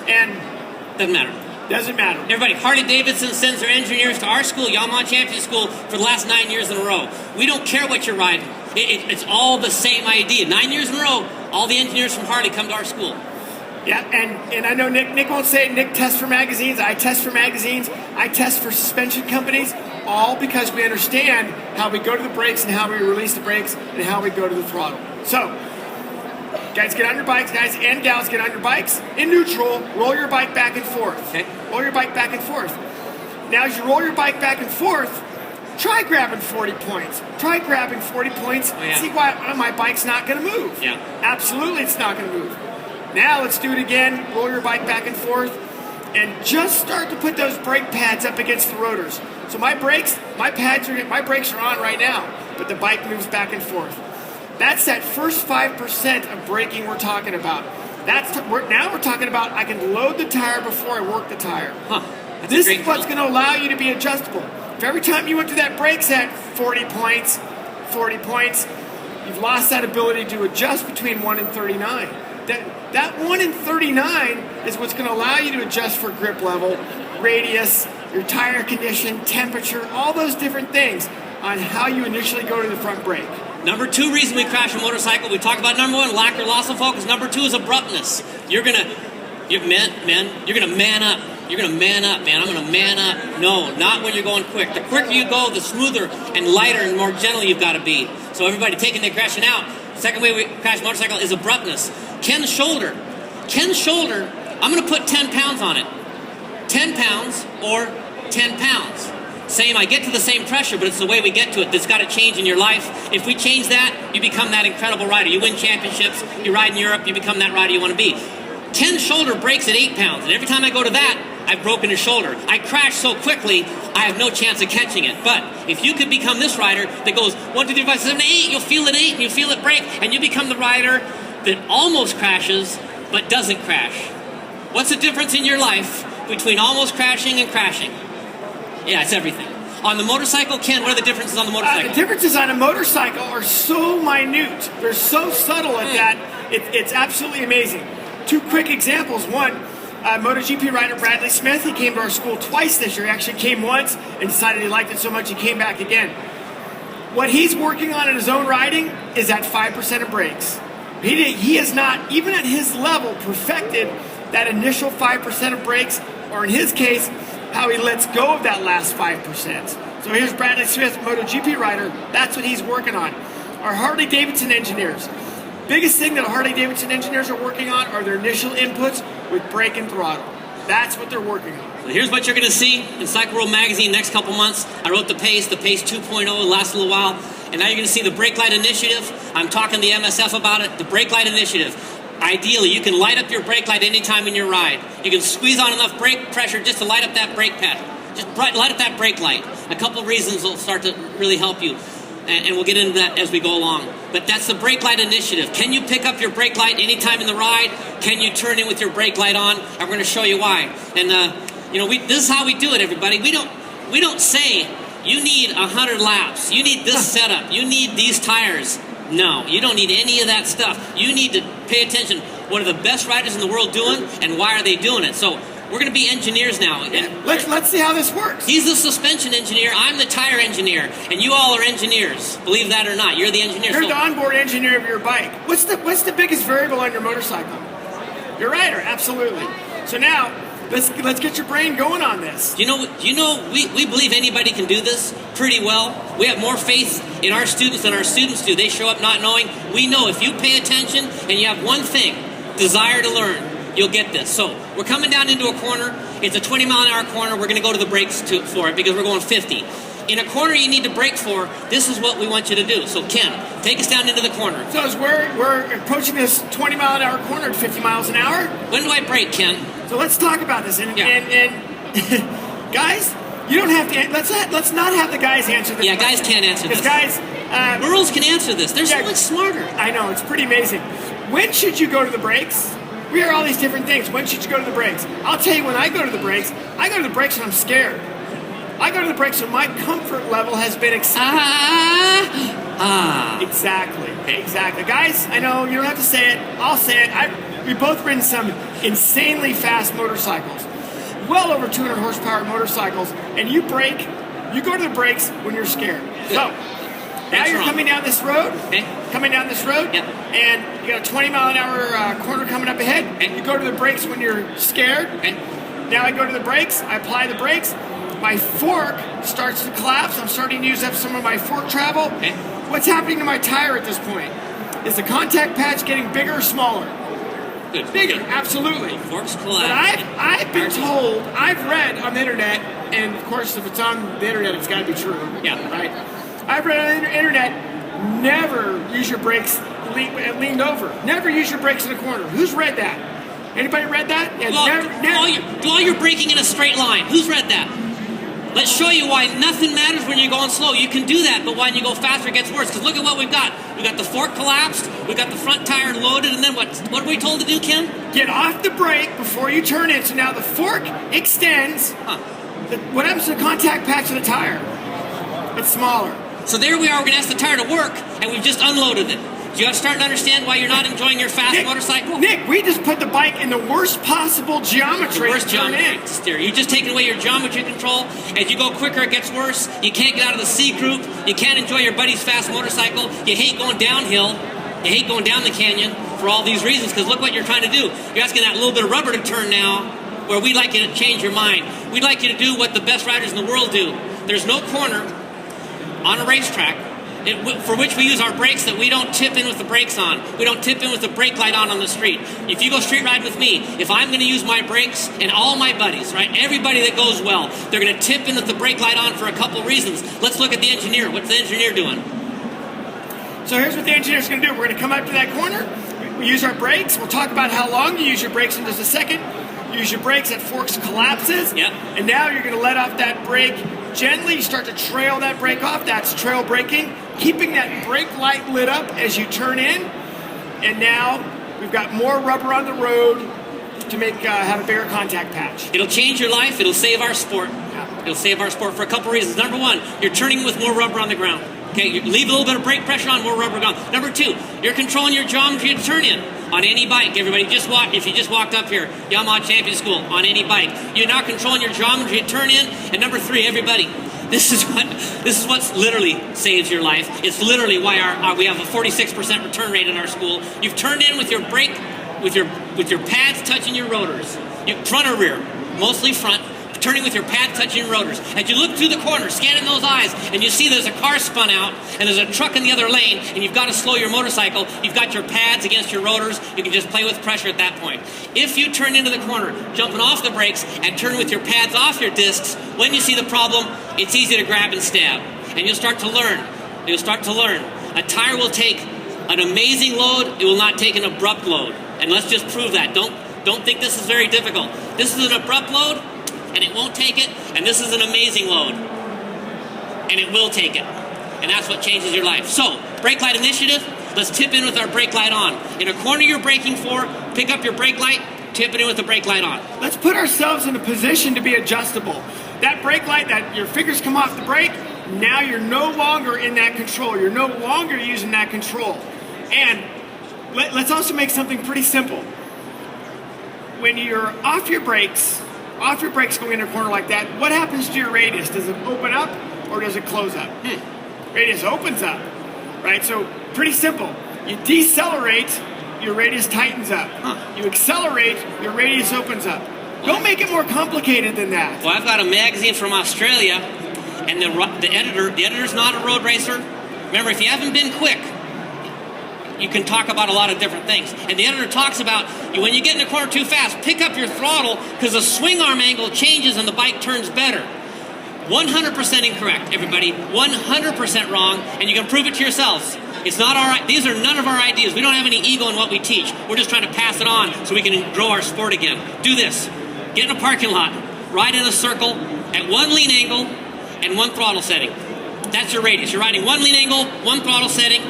And Doesn't matter. doesn't matter. Everybody, Harley-Davidson sends their engineers to our school, Yamaha Champion School, for the last 9 years in a row. We don't care what you're riding. It's all the same idea. 9 years in a row, all the engineers from Harley come to our school. Yeah, and I know Nick won't say it. Nick tests for magazines. I test for magazines. I test for suspension companies, all because we understand how we go to the brakes and how we release the brakes and how we go to the throttle. So, guys, get on your bikes. Guys and gals, get on your bikes. In neutral, roll your bike back and forth. Okay. Roll your bike back and forth. Now, as you roll your bike back and forth, try grabbing 40 points. Try grabbing 40 points. Oh, yeah. See why my bike's not going to move. Yeah. Absolutely, it's not going to move. Now let's do it again. Roll your bike back and forth, and just start to put those brake pads up against the rotors. So my brakes are on right now, but the bike moves back and forth. That's that first 5% of braking we're talking about. Now we're talking about I can load the tire before I work the tire. Huh. This is what's going to allow you to be adjustable. If every time you went to that brake set, 40 points, you've lost that ability to adjust between 1 and 39. That 1 in 39 is what's going to allow you to adjust for grip level, radius, your tire condition, temperature, all those different things on how you initially go to the front brake. Number 2 reason we crash a motorcycle, we talked about number 1, lack or loss of focus. Number 2 is abruptness. You're gonna man up. You're gonna man up, man. I'm gonna man up. No, not when you're going quick. The quicker you go, the smoother and lighter and more gentle you've got to be. So everybody taking their crashing out. Second way we crash a motorcycle is abruptness. Ken's shoulder, I'm going to put 10 pounds on it. 10 pounds or 10 pounds. Same, I get to the same pressure, but it's the way we get to it that's got to change in your life. If we change that, you become that incredible rider. You win championships, you ride in Europe, you become that rider you want to be. Ken's shoulder breaks at 8 pounds, and every time I go to that, I've broken his shoulder. I crash so quickly, I have no chance of catching it. But if you could become this rider that goes 1, 2, 3, 5, 6, 7, 8, you'll feel it 8, and you feel it break, and you become the rider that almost crashes, but doesn't crash. What's the difference in your life between almost crashing and crashing? Yeah, it's everything. On the motorcycle, Ken, what are the differences on the motorcycle? The differences on a motorcycle are so minute. They're so subtle at that. It's absolutely amazing. 2 quick examples. One, MotoGP rider Bradley Smith, he came to our school twice this year. He actually came once and decided he liked it so much he came back again. What he's working on in his own riding is at 5% of brakes. He has not, even at his level, perfected that initial 5% of brakes, or in his case, how he lets go of that last 5%. So here's Bradley Smith, MotoGP rider. That's what he's working on. Our Harley-Davidson engineers. Biggest thing that Harley-Davidson engineers are working on are their initial inputs with brake and throttle. That's what they're working on. So here's what you're going to see in Cycle World Magazine next couple months. I wrote the Pace 2.0, it'll last a little while. And now you're going to see the Brake Light Initiative. I'm talking to the MSF about it. The Brake Light Initiative. Ideally, you can light up your brake light anytime in your ride. You can squeeze on enough brake pressure just to light up that brake pad. Just light up that brake light. A couple of reasons will start to really help you. And we'll get into that as we go along. But that's the Brake Light Initiative. Can you pick up your brake light anytime in the ride? Can you turn in with your brake light on? And we're going to show you why. And this is how we do it, everybody. We don't say you need 100 laps. You need this setup. You need these tires. No, you don't need any of that stuff. You need to pay attention. What are the best riders in the world doing, and why are they doing it? So we're going to be engineers now. And let's see how this works. He's the suspension engineer. I'm the tire engineer, and you all are engineers. Believe that or not, you're the engineer. You're the onboard engineer of your bike. What's the biggest variable on your motorcycle? Your rider, absolutely. So now, let's get your brain going on this. We believe anybody can do this pretty well. We have more faith in our students than our students do. They show up not knowing. We know if you pay attention and you have one thing, desire to learn, you'll get this. So we're coming down into a corner. It's a 20-mile-an-hour corner. We're going to go to the brakes for it because we're going 50. In a corner you need to brake for, this is what we want you to do. So Ken, take us down into the corner. So as we're approaching this 20-mile-an-hour corner at 50 miles an hour. When do I brake, Ken? So let's talk about this. And guys, you don't have to. Let's not have the guys answer this. Yeah, guys can't answer this. Because guys, girls can answer this. They're so much smarter. I know, it's pretty amazing. When should you go to the brakes? We hear all these different things. When should you go to the brakes? I'll tell you when I go to the brakes. I go to the brakes when I'm scared. I go to the brakes when my comfort level has been exceeded. Exactly. Guys, I know you don't have to say it. I'll say it. We've both ridden some insanely fast motorcycles, well over 200 horsepower motorcycles, and you brake, you go to the brakes when you're scared. Good. So now you're coming down this road, Okay. Yep. And you got a 20-mile-an-hour corner coming up ahead. Okay. You go to the brakes when you're scared. Okay. Now I go to the brakes, I apply the brakes, my fork starts to collapse, I'm starting to use up some of my fork travel. Okay. What's happening to my tire at this point? Is the contact patch getting bigger or smaller? Good. Bigger, Good. absolutely. Forks But collapse. I've been told, I've read on the internet, and of course if it's on the internet it's got to be true. Yeah. Right? I've read on the internet, never use your brakes leaned over. Never use your brakes in a corner. Who's read that? Anybody read that? Yeah, Do all your braking in a straight line. Who's read that? Let's show you why nothing matters when you're going slow. You can do that, but when you go faster, it gets worse. Because look at what we've got. We've got the fork collapsed, we've got the front tire loaded, and then what are we told to do, Ken? Get off the brake before you turn in. So now the fork extends. What happens to the contact patch of the tire? It's smaller. So there we are, we're going to ask the tire to work, and we've just unloaded it. Do you start to understand why you're not enjoying your fast motorcycle? Nick, we just put the bike in the worst possible geometry. The worst geometry to steer. You're just taking away your geometry control. As you go quicker, it gets worse. You can't get out of the C group. You can't enjoy your buddy's fast motorcycle. You hate going downhill. You hate going down the canyon for all these reasons, because look what you're trying to do. You're asking that little bit of rubber to turn now, where we'd like you to change your mind. We'd like you to do what the best riders in the world do. There's no corner on a racetrack for which we use our brakes that we don't tip in with the brakes on. We don't tip in with the brake light on the street. If you go street ride with me, if I'm going to use my brakes, and all my buddies, right, everybody that goes well, they're going to tip in with the brake light on for a couple reasons. Let's look at the engineer. What's the engineer doing? So here's what the engineer's going to do. We're going to come up to that corner. We use our brakes. We'll talk about how long you use your brakes in just a second. Use your brakes at forks collapses. Yep. And now you're going to let off that brake gently. You start to trail that brake off. That's trail braking. Keeping that brake light lit up as you turn in. And now we've got more rubber on the road to make have a bigger contact patch. It'll change your life. It'll save our sport. Yeah. It'll save our sport for a couple reasons. Number one, you're turning with more rubber on the ground. Okay, you leave a little bit of brake pressure on, more rubber gone. Number two, you're controlling your geometry to turn in on any bike. Everybody, if you just walked up here, Yamaha Champion School, on any bike, you're not controlling your geometry to turn in. And number three, everybody, this is what literally saves your life. It's literally why we have a 46% return rate in our school. You've turned in with your brake, with your pads touching your rotors, front or rear, mostly front. Turning with your pad touching rotors. As you look through the corner, scanning those eyes, and you see there's a car spun out, and there's a truck in the other lane, and you've got to slow your motorcycle, you've got your pads against your rotors, you can just play with pressure at that point. If you turn into the corner, jumping off the brakes, and turn with your pads off your discs, when you see the problem, it's easy to grab and stab. And you'll start to learn. You'll start to learn. A tire will take an amazing load, it will not take an abrupt load. And let's just prove that. Don't think this is very difficult. This is an abrupt load, and it won't take it, and this is an amazing load, and it will take it. And that's what changes your life. So, brake light initiative, let's tip in with our brake light on. In a corner you're braking for, pick up your brake light, tip it in with the brake light on. Let's put ourselves in a position to be adjustable. That brake light, that your fingers come off the brake, now you're no longer in that control. You're no longer using that control. And let's also make something pretty simple. When you're off your brakes going in a corner like that, what happens to your radius? Does it open up or does it close up? Radius opens up, right? So pretty simple. You decelerate, your radius tightens up. You accelerate, your radius opens up. Don't make it more complicated than that. Well, I've got a magazine from Australia, and the editor's not a road racer. Remember, if you haven't been quick, you can talk about a lot of different things. And the editor talks about when you get in the corner too fast, pick up your throttle because the swing arm angle changes and the bike turns better. 100% incorrect, everybody. 100% wrong, and you can prove it to yourselves. It's not our. These are none of our ideas. We don't have any ego in what we teach. We're just trying to pass it on so we can grow our sport again. Do this. Get in a parking lot. Ride in a circle at one lean angle and one throttle setting. That's your radius. You're riding one lean angle, one throttle setting.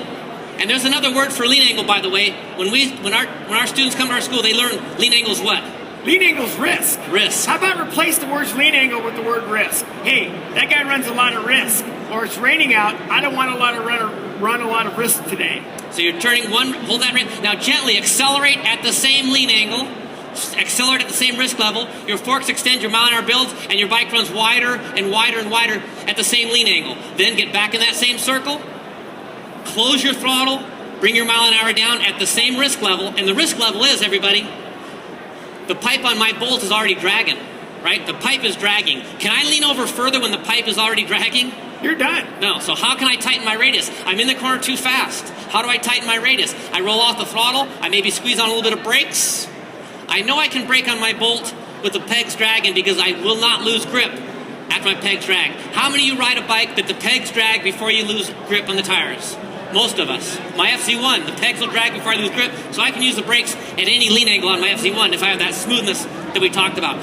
And there's another word for lean angle, by the way. When our students come to our school, they learn lean angle's what? Lean angle's risk. Risk. How about replace the words lean angle with the word risk? Hey, that guy runs a lot of risk. Or it's raining out. I don't want run a lot of risk today. So you're turning one, hold that right. Now gently accelerate at the same lean angle. accelerate at the same risk level, your forks extend, your mile an hour builds, and your bike runs wider and wider and wider at the same lean angle. Then get back in that same circle, close your throttle, bring your mile an hour down at the same risk level, and the risk level is, everybody, the pipe on my bolt is already dragging, right? The pipe is dragging. Can I lean over further when the pipe is already dragging? You're done. No, so how can I tighten my radius? I'm in the corner too fast. How do I tighten my radius? I roll off the throttle, I maybe squeeze on a little bit of brakes. I know I can brake on my bolt with the pegs dragging because I will not lose grip after my pegs drag. How many of you ride a bike that the pegs drag before you lose grip on the tires? Most of us. My FC1, the pegs will drag before I lose grip, so I can use the brakes at any lean angle on my FC1 if I have that smoothness that we talked about.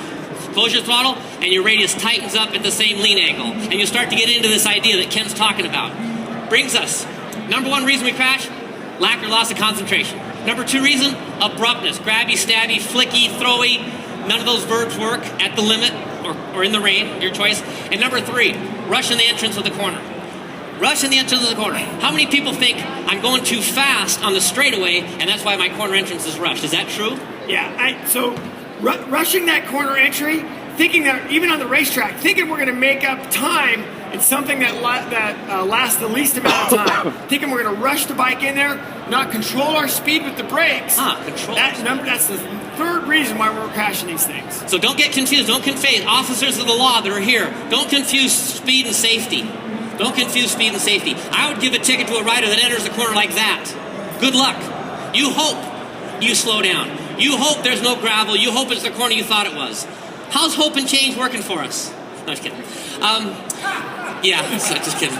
Close your throttle, and your radius tightens up at the same lean angle. And you start to get into this idea that Ken's talking about. Brings us, number one reason we crash, lack or loss of concentration. Number two reason, abruptness. Grabby, stabby, flicky, throwy. None of those verbs work at the limit or in the rain, your choice. And number three, rush in the entrance of the corner. Rush in the entrance of the corner. How many people think I'm going too fast on the straightaway and that's why my corner entrance is rushed? Is that true? Yeah, rushing that corner entry, thinking that even on the racetrack, thinking we're going to make up time in something that lasts the least amount of time, thinking we're going to rush the bike in there, not control our speed with the brakes. That's the third reason why we're crashing these things. So don't get confused. Don't confuse officers of the law that are here. Don't confuse speed and safety. Don't confuse speed and safety. I would give a ticket to a rider that enters the corner like that. Good luck. You hope you slow down. You hope there's no gravel. You hope it's the corner you thought it was. How's hope and change working for us? No, just kidding. Just kidding.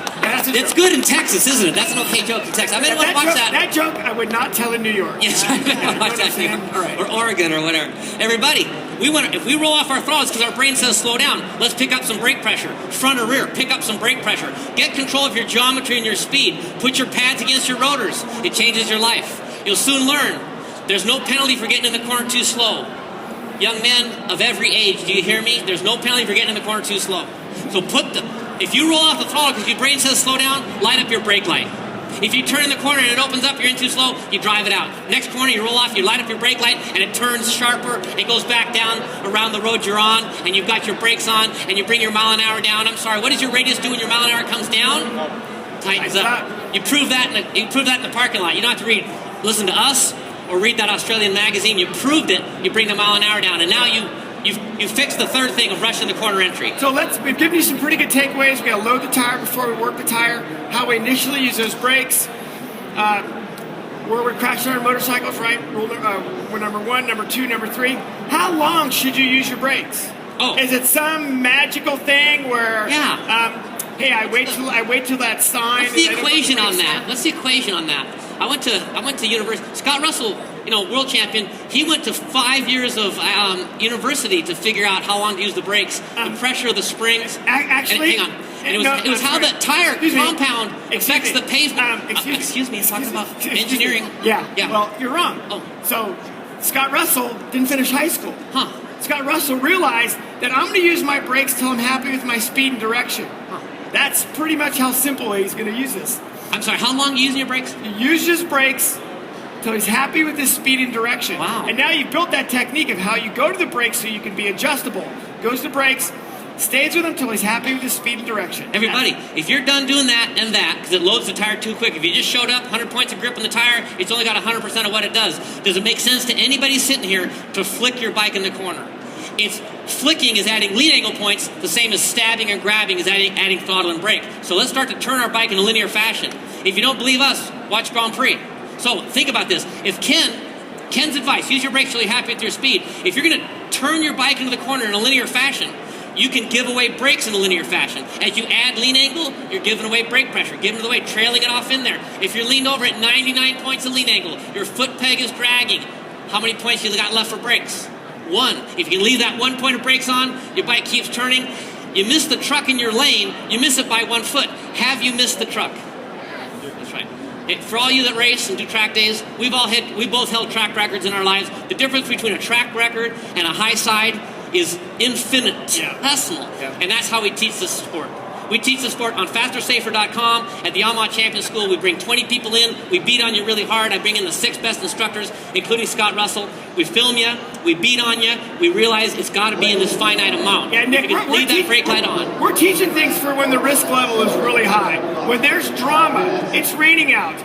It's good in Texas, isn't it? That's an okay joke in Texas. I mean, I want to watch that. That joke I would not tell in New York. Yes, I watch that thing. Or Oregon or whatever. Everybody, if we roll off our throttles because our brain says slow down, let's pick up some brake pressure. Front or rear, pick up some brake pressure. Get control of your geometry and your speed. Put your pads against your rotors. It changes your life. You'll soon learn. There's no penalty for getting in the corner too slow. Young men of every age, do you hear me? There's no penalty for getting in the corner too slow. So if you roll off the throttle because your brain says slow down, light up your brake light. If you turn in the corner and it opens up, you're in too slow, you drive it out. Next corner, you roll off, you light up your brake light, and it turns sharper, it goes back down around the road you're on, and you've got your brakes on, and you bring your mile an hour down. I'm sorry, what does your radius do when your mile an hour comes down? Tightens up. You prove that in the parking lot. You don't have to listen to us or read that Australian magazine. You proved it, you bring the mile an hour down, and now you fixed the third thing of rushing the corner entry. So we've given you some pretty good takeaways. We got to load the tire before we work the tire, how we initially use those brakes, where we're crashing our motorcycles, right? Rule number one, number two, number three. How long should you use your brakes? Oh. Is it some magical thing where, hey, I wait till that sign. What's the equation on that? I went to university. Scott Russell, world champion. He went to 5 years of university to figure out how long to use the brakes, the pressure of the springs. Actually, hang on. And it was how that tire compound affects the pavement. Excuse me, it's talking about engineering. Yeah. Well, you're wrong. Oh. So Scott Russell didn't finish high school. Huh. Scott Russell realized that I'm going to use my brakes till I'm happy with my speed and direction. Huh. That's pretty much how simple he's going to use this. I'm sorry, how long are you using your brakes? He uses his brakes till he's happy with his speed and direction. Wow. And now you've built that technique of how you go to the brakes so you can be adjustable. Goes to the brakes, stays with him till he's happy with his speed and direction. Everybody, if you're done doing that and that, because it loads the tire too quick, if you just showed up, 100 points of grip on the tire, it's only got 100% of what it does. Does it make sense to anybody sitting here to flick your bike in the corner? Flicking is adding lead angle points, the same as stabbing and grabbing is adding throttle and brake. So let's start to turn our bike in a linear fashion. If you don't believe us, watch Grand Prix. So think about this. If Ken's advice, use your brakes till you're happy with your speed. If you're going to turn your bike into the corner in a linear fashion, you can give away brakes in a linear fashion. As you add lean angle, you're giving away brake pressure, giving it away, trailing it off in there. If you're leaned over at 99 points of lean angle, your foot peg is dragging. How many points you got left for brakes? 1. If you can leave that 1 point of brakes on, your bike keeps turning. You miss the truck in your lane, you miss it by 1 foot. Have you missed the truck? That's right. For all you that race and do track days, we both held track records in our lives. The difference between a track record and a high side is infinitesimal. Yeah. And that's how we teach this sport. We teach the sport on fastersafer.com. At the Yamaha Champion School, we bring 20 people in. We beat on you really hard. I bring in the 6 best instructors, including Scott Russell. We film you. We beat on you. We realize it's got to be in this finite amount. Yeah, Nick, if you can leave that brake light on. We're teaching things for when the risk level is really high. When there's drama, it's raining out,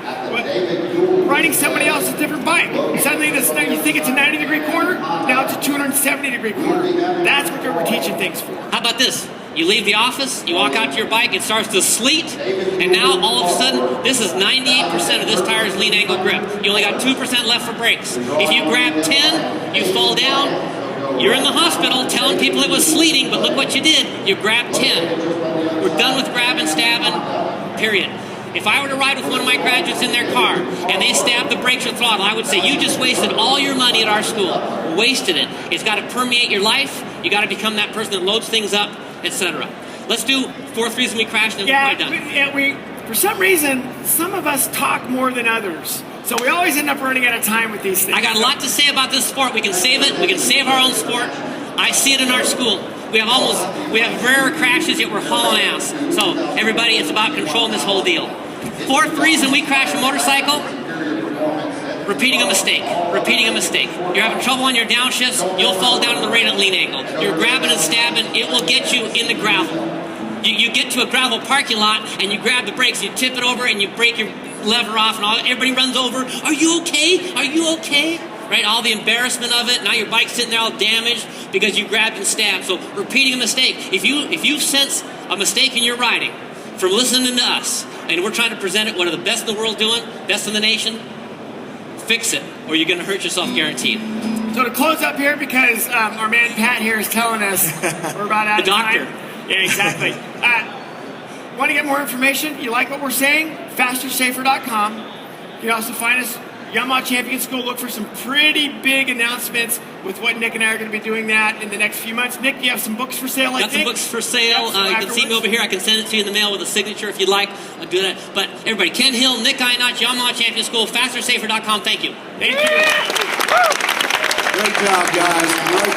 riding somebody else's different bike. Suddenly you think it's a 90-degree corner, now it's a 270-degree corner. That's what we're teaching things for. How about this? You leave the office, you walk out to your bike, it starts to sleet, and now all of a sudden, this is 98% of this tire's lean angle grip. You only got 2% left for brakes. If you grab 10, you fall down, you're in the hospital telling people it was sleeting, but look what you did. You grabbed 10. We're done with grabbing, stabbing, period. If I were to ride with one of my graduates in their car and they stabbed the brakes or throttle, I would say, you just wasted all your money at our school. Wasted it. It's got to permeate your life. You got to become that person that loads things up, etc. Let's do 4th reason we crashed and we're done. For some reason, some of us talk more than others. So we always end up running out of time with these things. I got a lot to say about this sport. We can save it. We can save our own sport. I see it in our school. We have rare crashes, yet we're hauling ass. So everybody, it's about controlling this whole deal. 4th reason we crash a motorcycle, repeating a mistake. Repeating a mistake. You're having trouble on your downshifts, you'll fall down in the rain at lean angle. You're grabbing and stabbing, it will get you in the gravel. You get to a gravel parking lot and you grab the brakes, you tip it over and you break your lever off and everybody runs over. Are you okay? Are you okay? Right, all the embarrassment of it. Now your bike's sitting there all damaged because you grabbed and stabbed. So repeating a mistake. If you sense a mistake in your riding from listening to us, and we're trying to present it, one of the best in the world doing, best in the nation, fix it, or you're going to hurt yourself guaranteed. So to close up here, because our man Pat here is telling us we're about out of time. The doctor. Yeah, exactly. Want to get more information? You like what we're saying? Fastersafer.com. You can also find us Yamaha Champion School. Look for some pretty big announcements with what Nick and I are going to be doing that in the next few months. Nick, you have some books for sale, I think? Got some books for sale. You can see me over here. I can send it to you in the mail with a signature if you'd like. I'll do that. But everybody, Ken Hill, Nick Einach, Yamaha Champion School, fastersafer.com. Thank you. Thank you. Great job, guys. Great